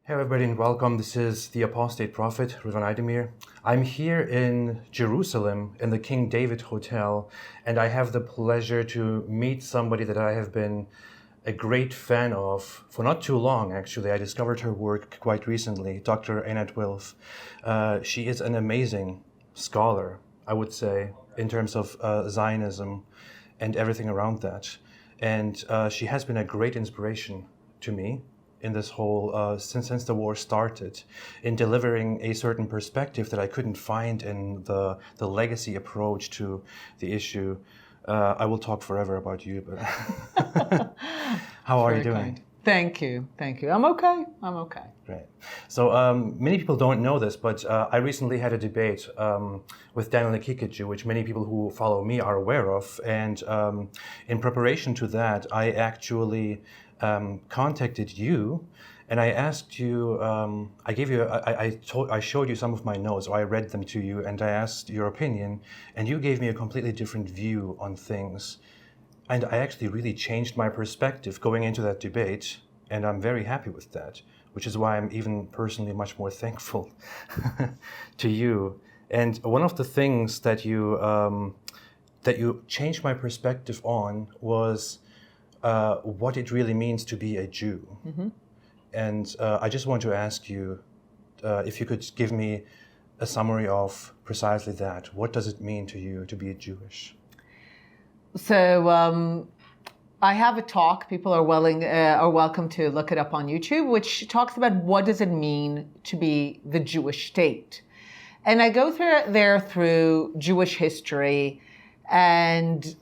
Hey everybody and welcome. This is the Apostate Prophet, Rivan Aydemir. I'm here in Jerusalem in the King David Hotel, and I have the pleasure to meet somebody that I have been a great fan of for not too long, actually. I discovered her work quite recently, Dr. Einat Wilf. She is an amazing scholar, I would say, in terms of Zionism and everything around that. And she has been a great inspiration to me in this whole, since the war started, in delivering a certain perspective that I couldn't find in the legacy approach to the issue. I will talk forever about you, but how are you doing? Kind. Thank you. I'm okay. Great. So many people don't know this, but I recently had a debate with Daniel Nikikiju, which many people who follow me are aware of. And in preparation to that, I actually contacted you, and I asked you. I showed you some of my notes, or I read them to you, and I asked your opinion, and you gave me a completely different view on things. And I actually really changed my perspective going into that debate, and I'm very happy with that, which is why I'm even personally much more thankful to you. And one of the things that you changed my perspective on was what it really means to be a Jew. Mm-hmm. And I just want to ask you if you could give me a summary of precisely that. What does it mean to you to be Jewish? So I have a talk. People are welcome to look it up on YouTube, which talks about what does it mean to be the Jewish state. And I go through Jewish history and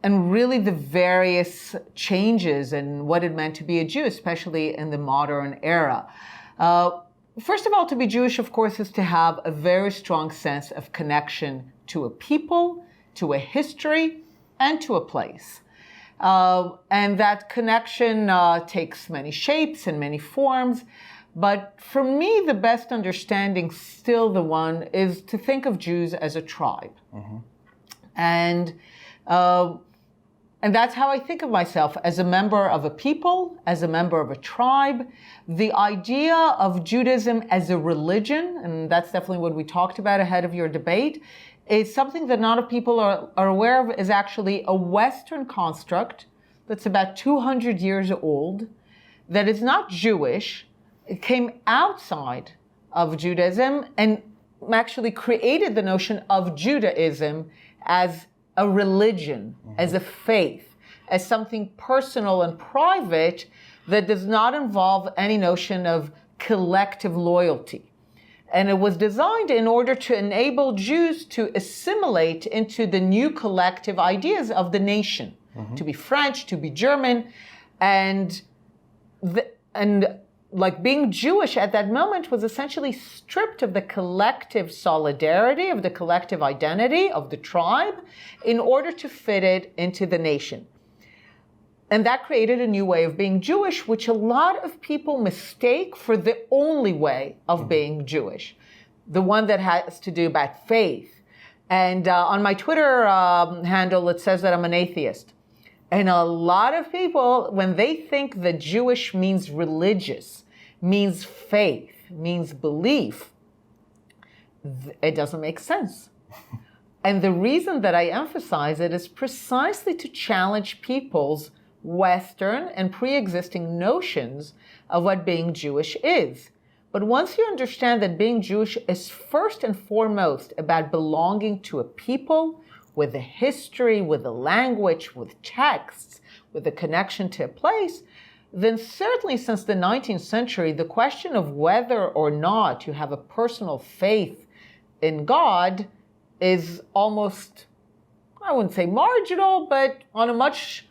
really the various changes and what it meant to be a Jew, especially in the modern era. First of all, to be Jewish, of course, is to have a very strong sense of connection to a people, to a history, and to a place. And that connection takes many shapes and many forms. But for me, the best understanding, still the one, is to think of Jews as a tribe. Mm-hmm. And that's how I think of myself, as a member of a people, as a member of a tribe. The idea of Judaism as a religion, and that's definitely what we talked about ahead of your debate, is something that not a lot of people are aware of, is actually a Western construct that's about 200 years old, that is not Jewish. It came outside of Judaism and actually created the notion of Judaism as a religion, mm-hmm. as a faith, as something personal and private that does not involve any notion of collective loyalty. And it was designed in order to enable Jews to assimilate into the new collective ideas of the nation, mm-hmm. to be French, to be German, and like being Jewish at that moment was essentially stripped of the collective solidarity, of the collective identity of the tribe, in order to fit it into the nation. And that created a new way of being Jewish, which a lot of people mistake for the only way of mm-hmm. being Jewish, the one that has to do about faith. And on my Twitter handle, it says that I'm an atheist. And a lot of people, when they think that Jewish means religious, means faith, means belief, it doesn't make sense. And the reason that I emphasize it is precisely to challenge people's Western and pre-existing notions of what being Jewish is. But once you understand that being Jewish is first and foremost about belonging to a people with a history, with a language, with texts, with a connection to a place, then certainly since the 19th century, the question of whether or not you have a personal faith in God is almost, I wouldn't say marginal, but on a much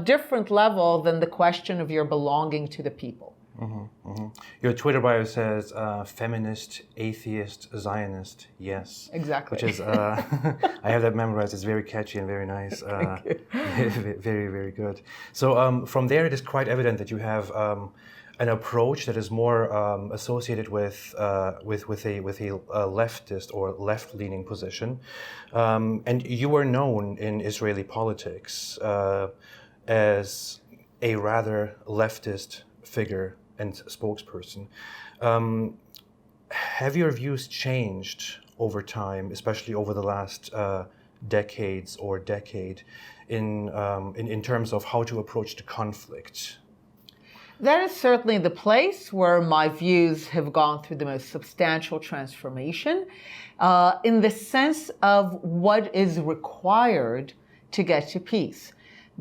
different level than the question of your belonging to the people. Mm-hmm, mm-hmm. Your Twitter bio says feminist, atheist, Zionist. Yes. Exactly. Which is, I have that memorized. It's very catchy and very nice. Very, very good. So from there, it is quite evident that you have an approach that is more associated with a leftist or left-leaning position. And you were known in Israeli politics as a rather leftist figure and spokesperson. Have your views changed over time, especially over the last decades or decade, in terms of how to approach the conflict? That is certainly the place where my views have gone through the most substantial transformation, in the sense of what is required to get to peace.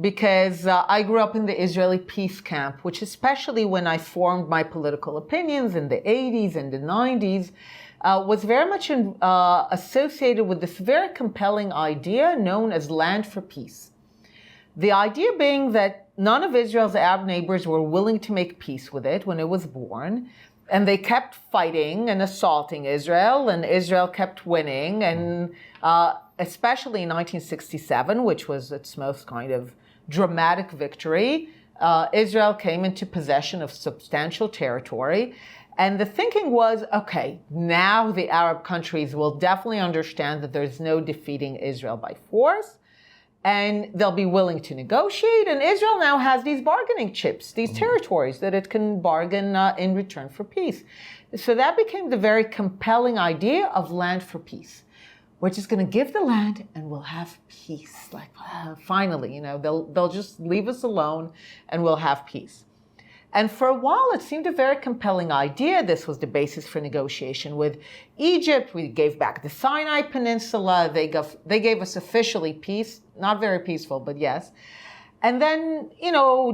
Because I grew up in the Israeli peace camp, which especially when I formed my political opinions in the 80s and the 90s, was very much associated with this very compelling idea known as land for peace. The idea being that none of Israel's Arab neighbors were willing to make peace with it when it was born, and they kept fighting and assaulting Israel, and Israel kept winning, and especially in 1967, which was its most kind of dramatic victory, Israel came into possession of substantial territory. And the thinking was, okay, now the Arab countries will definitely understand that there's no defeating Israel by force, and they'll be willing to negotiate. And Israel now has these bargaining chips, these territories that it can bargain in return for peace. So that became the very compelling idea of land for peace. We're just going to give the land and we'll have peace. Like, finally, they'll just leave us alone and we'll have peace. And for a while, it seemed a very compelling idea. This was the basis for negotiation with Egypt. We gave back the Sinai Peninsula. They gave us officially peace, not very peaceful, but yes. And then,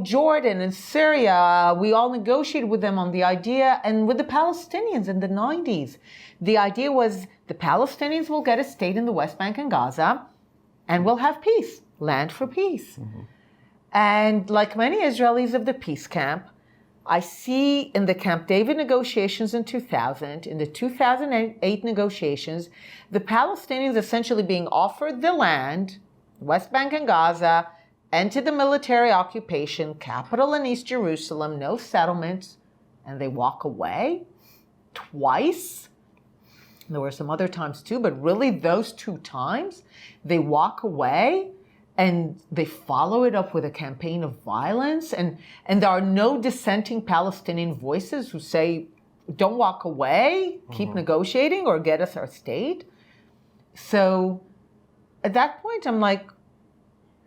Jordan and Syria, we all negotiated with them on the idea, and with the Palestinians in the 90s. The idea was the Palestinians will get a state in the West Bank and Gaza, and we'll have peace, land for peace. Mm-hmm. And like many Israelis of the peace camp, I see in the Camp David negotiations in 2000, in the 2008 negotiations, the Palestinians essentially being offered the land, West Bank and Gaza, end to the military occupation, capital in East Jerusalem, no settlements, and they walk away twice. There were some other times too, but really those two times, they walk away and they follow it up with a campaign of violence. And there are no dissenting Palestinian voices who say, don't walk away, keep negotiating or get us our state. So at that point, I'm like,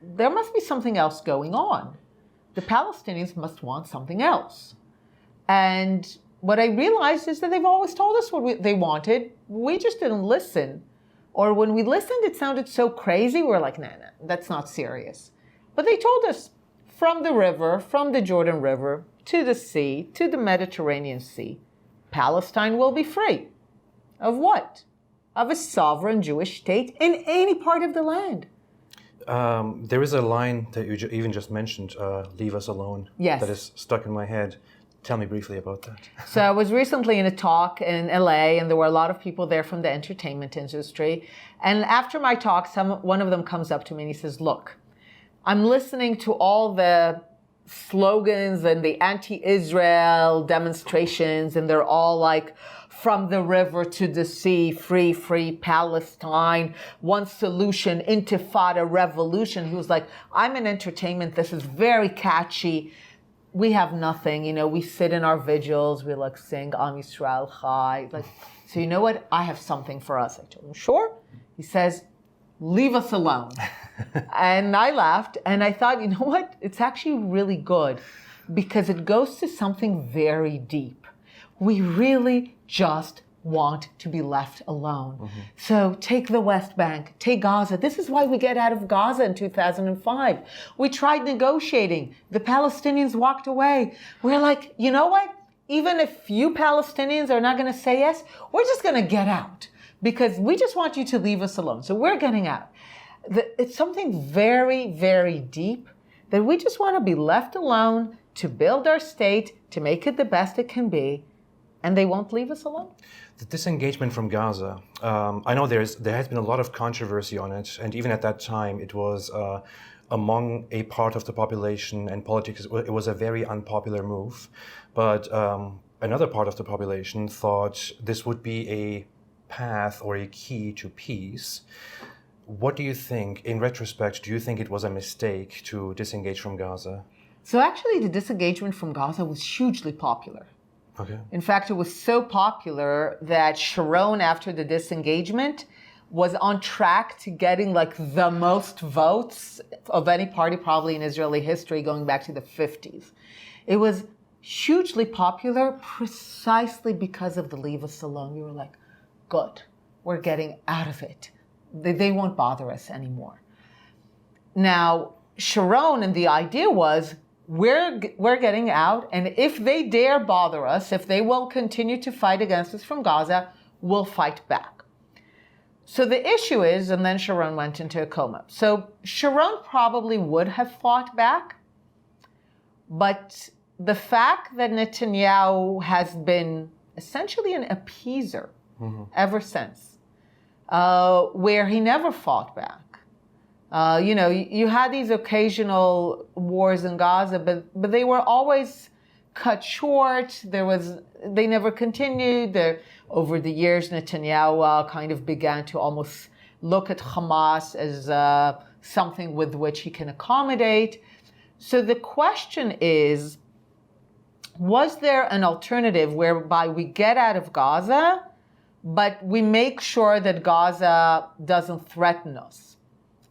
there must be something else going on. The Palestinians must want something else. And what I realized is that they've always told us what they wanted. We just didn't listen. Or when we listened, it sounded so crazy. We're like, nah, that's not serious. But they told us from the river, from the Jordan River, to the sea, to the Mediterranean Sea, Palestine will be free. Of what? Of a sovereign Jewish state in any part of the land. There is a line that you even just mentioned, leave us alone. Yes. That is stuck in my head. Tell me briefly about that. So I was recently in a talk in LA, and there were a lot of people there from the entertainment industry. And after my talk, one of them comes up to me and he says, look, I'm listening to all the slogans and the anti-Israel demonstrations, and they're all like, from the river to the sea, free, free Palestine, one solution, intifada, revolution. He was like, I'm in entertainment. This is very catchy. We have nothing, we sit in our vigils, we like sing Am Yisrael Chai. Like, so you know what? I have something for us. I told him, sure. He says, leave us alone. And I laughed and I thought, you know what? It's actually really good because it goes to something very deep. We really just want to be left alone. Mm-hmm. So take the West Bank, take Gaza. This is why we get out of Gaza in 2005. We tried negotiating. The Palestinians walked away. We're like, you know what? Even if you Palestinians are not going to say yes, we're just going to get out because we just want you to leave us alone. So we're getting out. It's something very, very deep that we just want to be left alone to build our state, to make it the best it can be, and they won't leave us alone. The disengagement from Gaza, I know there has been a lot of controversy on it, and even at that time it was among a part of the population and politics, it was a very unpopular move. But another part of the population thought this would be a path or a key to peace. What do you think, in retrospect, do you think it was a mistake to disengage from Gaza? So actually, the disengagement from Gaza was hugely popular. Okay. In fact, it was so popular that Sharon, after the disengagement, was on track to getting like the most votes of any party probably in Israeli history going back to the 50s. It was hugely popular precisely because of the leave us alone. You were like, good, we're getting out of it. They won't bother us anymore. Now, Sharon, and the idea was, we're getting out, and if they dare bother us, if they will continue to fight against us from Gaza, we'll fight back. So the issue is, and then Sharon went into a coma. So Sharon probably would have fought back, but the fact that Netanyahu has been essentially an appeaser ever since, where he never fought back. You had these occasional wars in Gaza, but they were always cut short. They never continued. Over the years, Netanyahu kind of began to almost look at Hamas as something with which he can accommodate. So the question is, was there an alternative whereby we get out of Gaza, but we make sure that Gaza doesn't threaten us?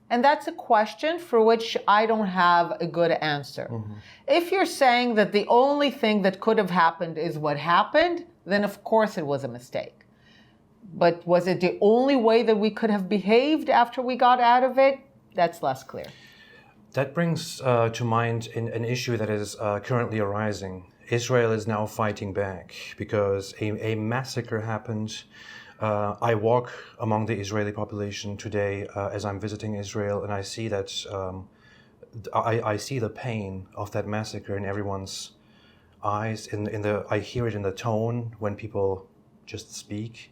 And that's a question for which I don't have a good answer. Mm-hmm. If you're saying that the only thing that could have happened is what happened, then of course it was a mistake. But was it the only way that we could have behaved after we got out of it? That's less clear. That brings to mind an issue that is currently arising. Israel is now fighting back because a massacre happened. I walk among the Israeli population today as I'm visiting Israel, and I see that I see the pain of that massacre in everyone's eyes. I hear it in the tone when people just speak.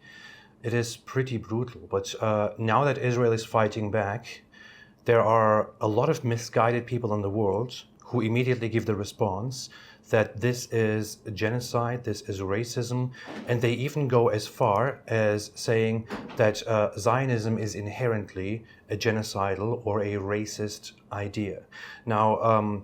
It is pretty brutal. But now that Israel is fighting back, there are a lot of misguided people in the world who immediately give the response that this is genocide, this is racism, and they even go as far as saying that Zionism is inherently a genocidal or a racist idea. Now,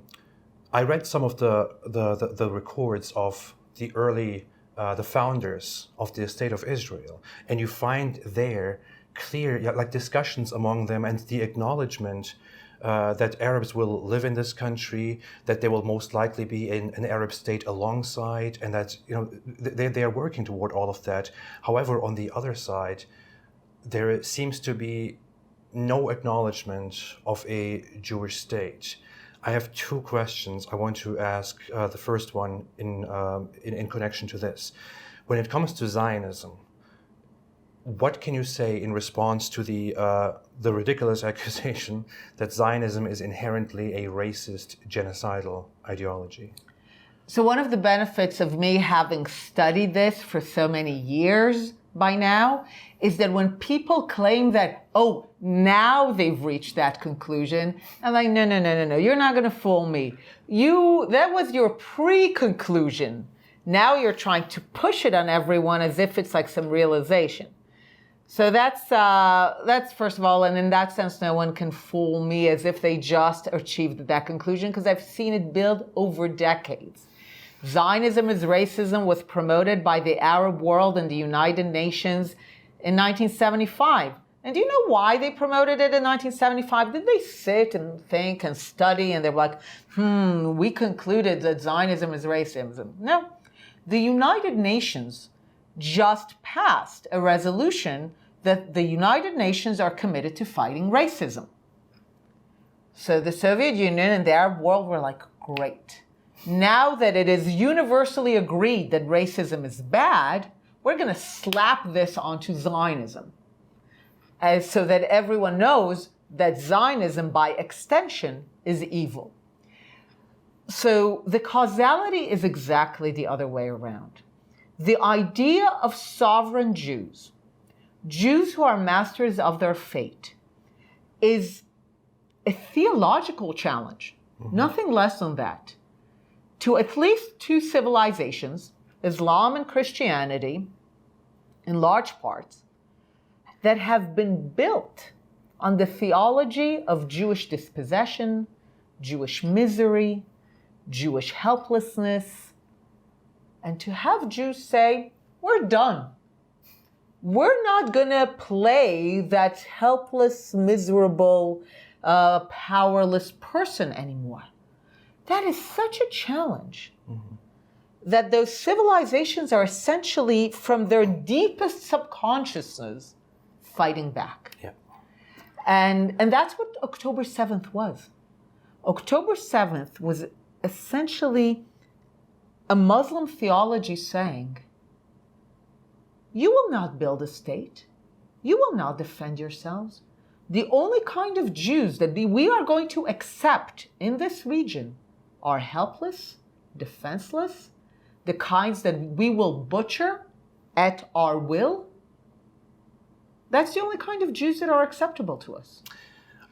I read some of the records of the early, the founders of the State of Israel, and you find there clear, like discussions among them and the acknowledgement that Arabs will live in this country, that there will most likely be an Arab state alongside, and that they are working toward all of that. However, on the other side, there seems to be no acknowledgement of a Jewish state. I have two questions I want to ask. The first one in connection to this. When it comes to Zionism, what can you say in response to the ridiculous accusation that Zionism is inherently a racist, genocidal ideology? So one of the benefits of me having studied this for so many years by now is that when people claim that, oh, now they've reached that conclusion, I'm like, no, you're not going to fool me. That was your pre-conclusion. Now you're trying to push it on everyone as if it's like some realization. So that's first of all, and in that sense, no one can fool me as if they just achieved that conclusion, because I've seen it build over decades. Zionism as racism was promoted by the Arab world and the United Nations in 1975. And do you know why they promoted it in 1975? Did they sit and think and study and they're like, we concluded that Zionism is racism? No. The United Nations just passed a resolution that the United Nations are committed to fighting racism. So the Soviet Union and the Arab world were like, great. Now that it is universally agreed that racism is bad, we're going to slap this onto Zionism, so that everyone knows that Zionism, by extension, is evil. So the causality is exactly the other way around. The idea of sovereign Jews who are masters of their fate, is a theological challenge, nothing less than that, to at least two civilizations, Islam and Christianity, in large parts, that have been built on the theology of Jewish dispossession, Jewish misery, Jewish helplessness, and to have Jews say, we're done. We're not going to play that helpless, miserable, powerless person anymore. That is such a challenge. That those civilizations are essentially, from their deepest subconsciousness, fighting back. Yeah. And that's what October 7th was. October 7th was essentially a Muslim theology saying, you will not build a state. You will not defend yourselves. The only kind of Jews that we are going to accept in this region are helpless, defenseless, the kinds that we will butcher at our will. That's the only kind of Jews that are acceptable to us.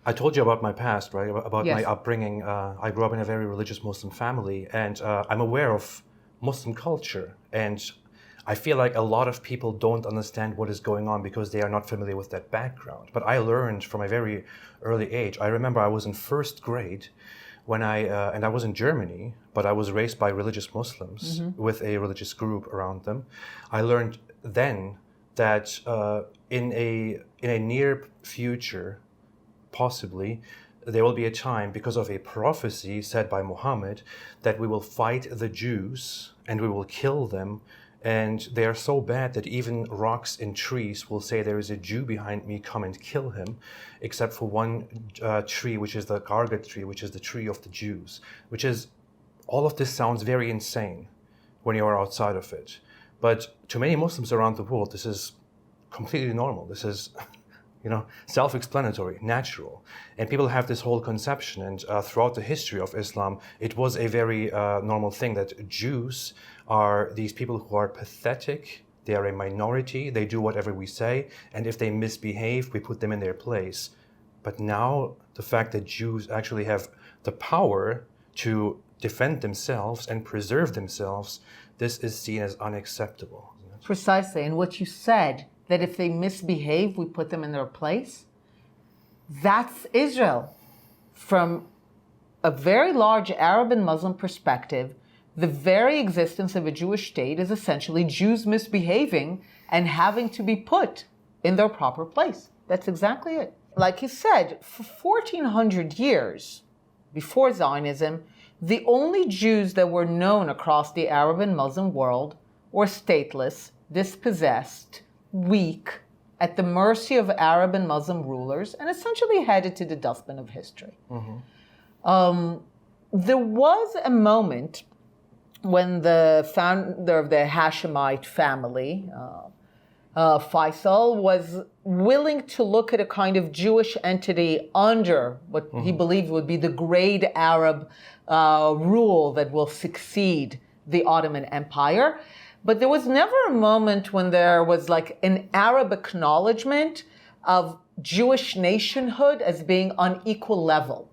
I told you about my past, right? About Yes. my upbringing. I grew up in a very religious Muslim family, and I'm aware of Muslim culture. And I feel like a lot of people don't understand what is going on because they are not familiar with that background. But I learned from a very early age. I remember I was in first grade when and I was in Germany, but I was raised by religious Muslims with a religious group around them. I learned then that in a near future, possibly, there will be a time, because of a prophecy said by Muhammad, that we will fight the Jews and we will kill them. And they are so bad that even rocks and trees will say, there is a Jew behind me, come and kill him, except for one tree, which is the Gargat tree, which is the tree of the Jews, which is, all of this sounds very insane when you are outside of it. But to many Muslims around the world, this is completely normal. This is, self-explanatory, natural. And people have this whole conception. And throughout the history of Islam, it was a very normal thing that Jews are these people who are pathetic. They are a minority. They do whatever we say. And if they misbehave, we put them in their place. But now the fact that Jews actually have the power to defend themselves and preserve themselves, this is seen as unacceptable. Precisely. And what you said, that if they misbehave, we put them in their place, that's Israel. From a very large Arab and Muslim perspective, the very existence of a Jewish state is essentially Jews misbehaving and having to be put in their proper place. That's exactly it. Like you said, for 1,400 years before Zionism, the only Jews that were known across the Arab and Muslim world were stateless, dispossessed, weak, at the mercy of Arab and Muslim rulers, and essentially headed to the dustbin of history. There was a moment when the founder of the Hashemite family, Faisal, was willing to look at a kind of Jewish entity under what he believed would be the great Arab rule that will succeed the Ottoman Empire. But there was never a moment when there was like an Arab acknowledgement of Jewish nationhood as being on equal level,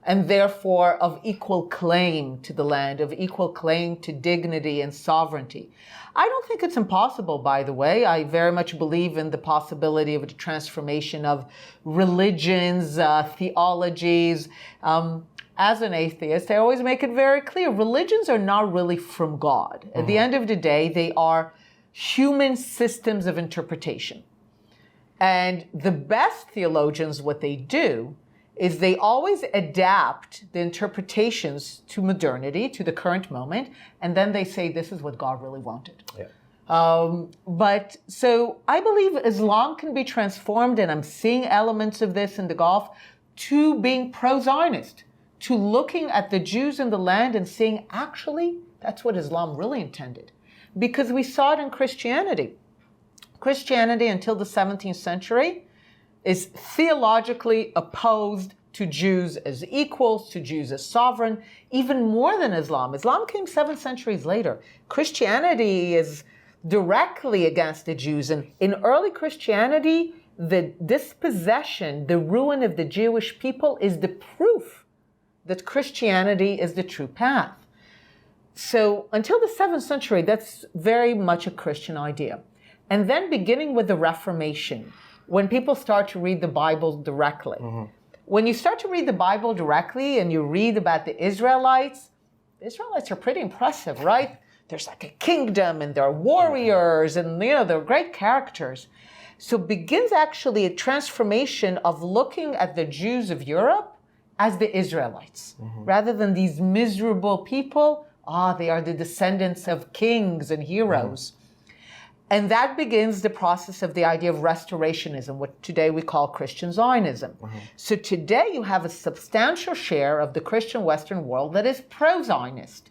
and therefore of equal claim to the land, of equal claim to dignity and sovereignty. I don't think it's impossible, by the way. I very much believe in the possibility of a transformation of religions, theologies. As an atheist, I always make it very clear, religions are not really from God. At the end of the day, they are human systems of interpretation. And the best theologians, what they do is they always adapt the interpretations to modernity, to the current moment, and then they say, this is what God really wanted. Yeah. But so I believe Islam can be transformed, and I'm seeing elements of this in the Gulf, to being pro-Zionist, to looking at the Jews in the land and seeing, actually, that's what Islam really intended. Because we saw it in Christianity. Christianity, until the 17th century, is theologically opposed to Jews as equals, to Jews as sovereign, even more than Islam. Islam came 7 centuries later. Christianity is directly against the Jews. And in early Christianity, the dispossession, the ruin of the Jewish people is the proof that Christianity is the true path. So until the 7th century, that's very much a Christian idea. And then beginning with the Reformation, when people start to read the Bible directly. When you start to read the Bible directly and you read about the Israelites, the Israelites are pretty impressive, right? There's like a kingdom and they're warriors and, they're great characters. So begins actually a transformation of looking at the Jews of Europe as the Israelites, rather than these miserable people. They are the descendants of kings and heroes. And that begins the process of the idea of restorationism, what today we call Christian Zionism. So today you have a substantial share of the Christian Western world that is pro-Zionist.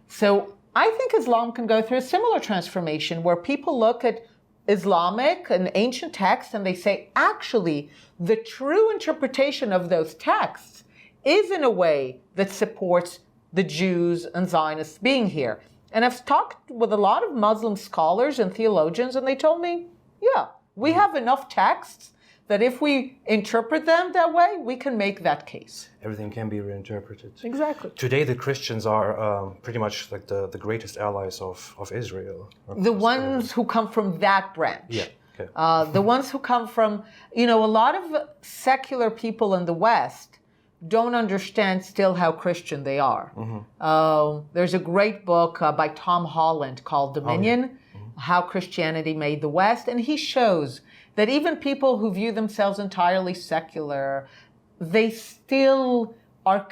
So I think Islam can go through a similar transformation where people look at Islamic and ancient texts and they say, actually, the true interpretation of those texts is in a way that supports the Jews and Zionists being here. And I've talked with a lot of Muslim scholars and theologians, and they told me, yeah, we have enough texts that if we interpret them that way, we can make that case. Everything can be reinterpreted. Exactly. Today, the Christians are pretty much like the greatest allies of Israel. The ones who come from that branch. Yeah. Okay. The ones who come from, a lot of secular people in the West don't understand still how Christian they are. There's a great book by Tom Holland called Dominion, How Christianity Made the West, and he shows that even people who view themselves entirely secular, they still are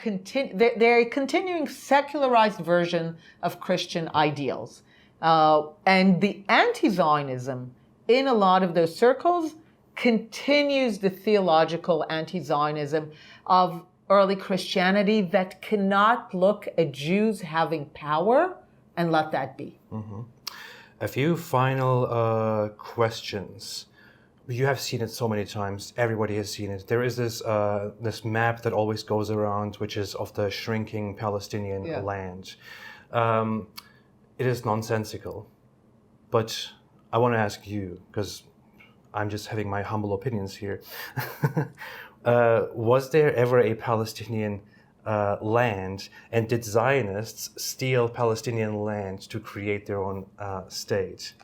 they're a continuing secularized version of Christian ideals. And the anti-Zionism in a lot of those circles continues the theological anti-Zionism of early Christianity that cannot look at Jews having power and let that be. A few final questions. You have seen it so many times. Everybody has seen it. There is this map that always goes around, which is of the shrinking Palestinian land. It is nonsensical. But I want to ask you, because I'm just having my humble opinions here. Was there ever a Palestinian land, and did Zionists steal Palestinian land to create their own state?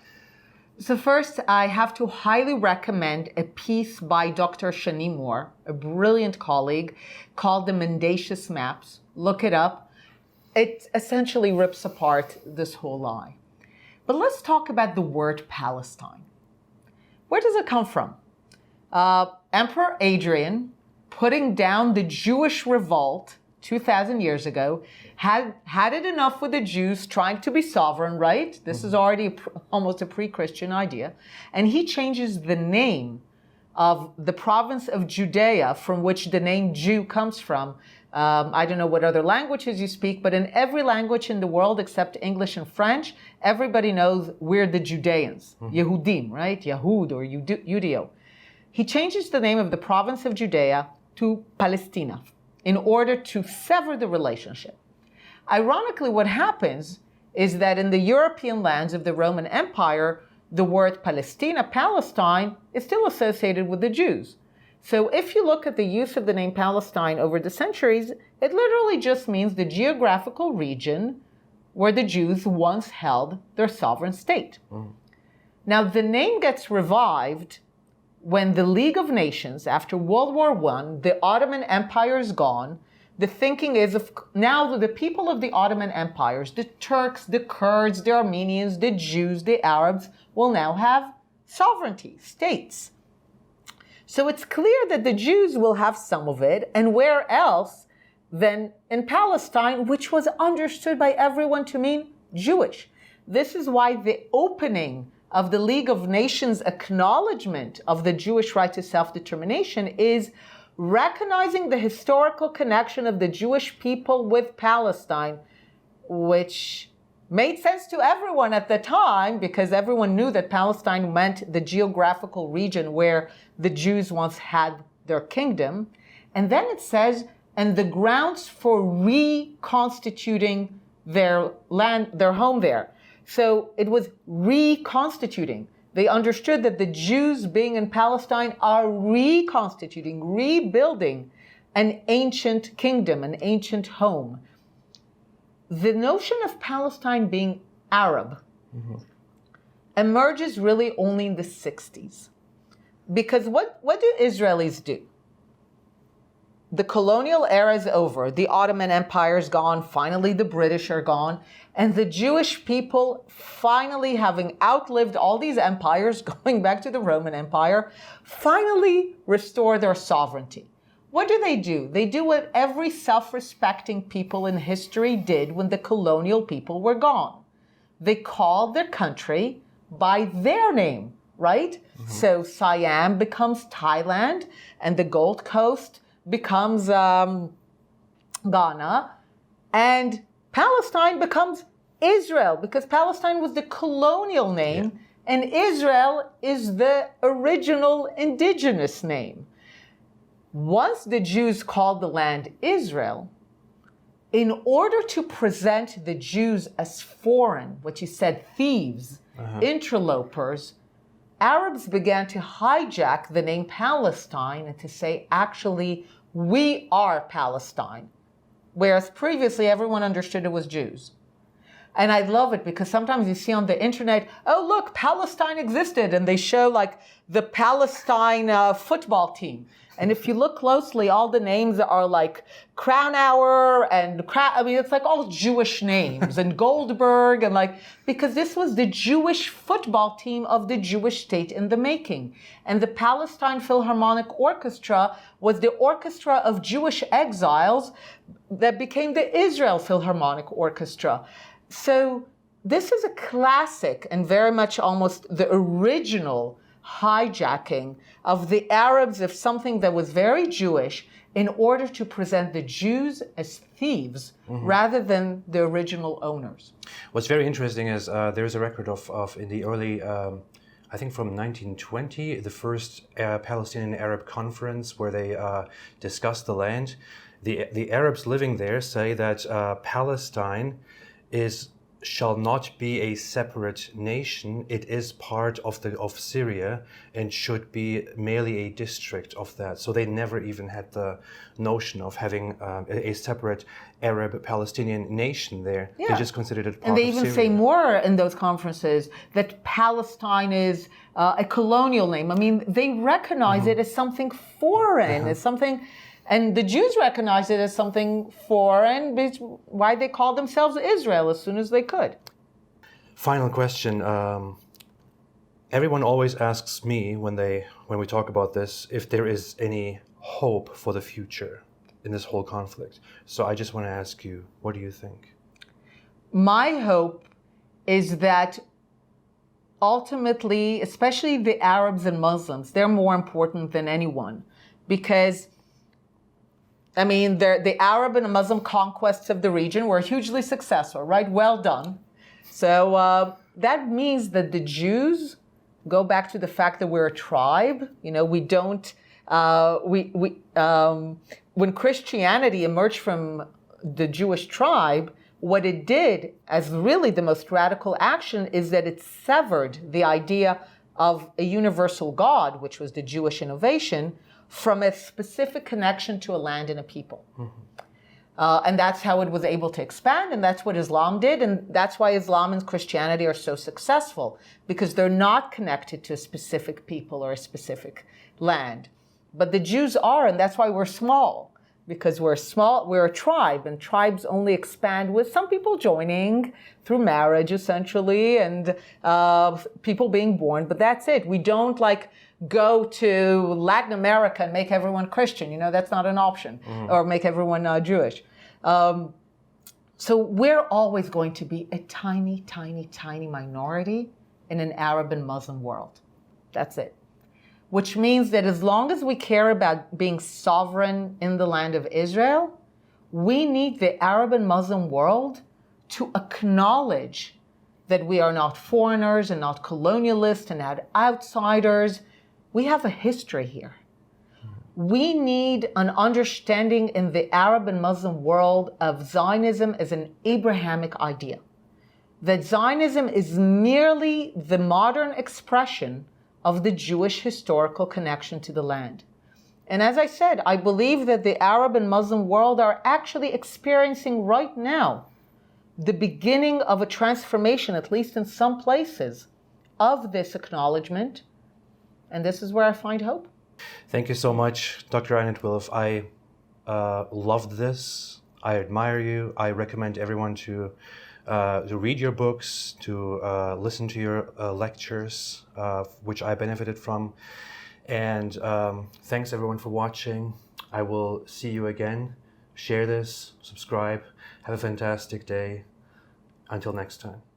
So first, I have to highly recommend a piece by Dr. Shani Moore, a brilliant colleague, called The Mendacious Maps. Look it up. It essentially rips apart this whole lie. But let's talk about the word Palestine. Where does it come from? Emperor Adrian, putting down the Jewish revolt 2,000 years ago, had it enough with the Jews trying to be sovereign, right? This is already almost a pre-Christian idea. And he changes the name of the province of Judea, from which the name Jew comes from. I don't know what other languages you speak, but in every language in the world except English and French, everybody knows we're the Judeans, Yehudim, right? Yahud or Judeo. He changes the name of the province of Judea to Palestina in order to sever the relationship. Ironically, what happens is that in the European lands of the Roman Empire, the word Palestina, Palestine, is still associated with the Jews. So if you look at the use of the name Palestine over the centuries, it literally just means the geographical region where the Jews once held their sovereign state. Now, the name gets revived when the League of Nations, after World War I, the Ottoman Empire is gone. The thinking is of now the people of the Ottoman empires, the Turks, the Kurds, the Armenians, the Jews, the Arabs, will now have sovereignty, states. So it's clear that the Jews will have some of it, and where else than in Palestine, which was understood by everyone to mean Jewish. This is why the opening of the League of Nations acknowledgement of the Jewish right to self-determination is recognizing the historical connection of the Jewish people with Palestine, which made sense to everyone at the time because everyone knew that Palestine meant the geographical region where the Jews once had their kingdom. And then it says, and the grounds for reconstituting their land, their home there. So it was reconstituting. They understood that the Jews being in Palestine are reconstituting, rebuilding an ancient kingdom, an ancient home. The notion of Palestine being Arab emerges really only in the 60s. Because what do Israelis do? the colonial era is over. The Ottoman Empire is gone. Finally, the British are gone. And the Jewish people, finally having outlived all these empires, going back to the Roman Empire, finally restore their sovereignty. What do? They do what every self-respecting people in history did when the colonial people were gone. They called their country by their name, right? Mm-hmm. So Siam becomes Thailand, and the Gold Coast becomes Ghana, and Palestine becomes Israel, because Palestine was the colonial name, and Israel is the original indigenous name. Once the Jews called the land Israel, in order to present the Jews as foreign, what you said, thieves, interlopers, Arabs began to hijack the name Palestine and to say, actually, we are Palestine. Whereas previously everyone understood it was Jews. And I love it because sometimes you see on the internet, oh, look, Palestine existed. And they show like the Palestine football team. And if you look closely, all the names are like Kranauer and it's like all Jewish names and Goldberg and like, because this was the Jewish football team of the Jewish state in the making. And the Palestine Philharmonic Orchestra was the orchestra of Jewish exiles that became the Israel Philharmonic Orchestra. So this is a classic and very much almost the original hijacking of the Arabs of something that was very Jewish in order to present the Jews as thieves rather than the original owners. What's very interesting is there's a record of in the early, I think from 1920, the first Palestinian Arab conference where they discussed the land. The Arabs living there say that Palestine shall not be a separate nation. It is part of Syria and should be merely a district of that. So they never even had the notion of having a separate Arab-Palestinian nation there. Yeah. They just considered it part of Syria. And they even say more in those conferences that Palestine is a colonial name. I mean, they recognize it as something foreign, as something... And the Jews recognized it as something foreign, which why they called themselves Israel as soon as they could. Final question. Everyone always asks me when we talk about this if there is any hope for the future in this whole conflict. So I just want to ask you, what do you think? My hope is that ultimately, especially the Arabs and Muslims, they're more important than anyone because I mean, the Arab and Muslim conquests of the region were hugely successful, right? Well done. So that means that the Jews go back to the fact that we're a tribe. You know, we don't, when Christianity emerged from the Jewish tribe, what it did as really the most radical action is that it severed the idea of a universal God, which was the Jewish innovation, from a specific connection to a land and a people. And that's how it was able to expand, and that's what Islam did, and that's why Islam and Christianity are so successful, because they're not connected to a specific people or a specific land. But the Jews are, and that's why we're small, because we're a tribe, and tribes only expand with some people joining through marriage, essentially, and people being born, but that's it. We don't go to Latin America and make everyone Christian. You know, that's not an option. Or make everyone Jewish. So we're always going to be a tiny, tiny, tiny minority in an Arab and Muslim world. That's it. Which means that as long as we care about being sovereign in the land of Israel, we need the Arab and Muslim world to acknowledge that we are not foreigners and not colonialists and not outsiders. We have a history here. We need an understanding in the Arab and Muslim world of Zionism as an Abrahamic idea. That Zionism is merely the modern expression of the Jewish historical connection to the land. And as I said, I believe that the Arab and Muslim world are actually experiencing right now the beginning of a transformation, at least in some places, of this acknowledgement. And this is where I find hope. Thank you so much, Dr. Einat Wilf. I loved this. I admire you. I recommend everyone to read your books, to listen to your lectures, which I benefited from. And thanks everyone for watching. I will see you again. Share this, subscribe. Have a fantastic day. Until next time.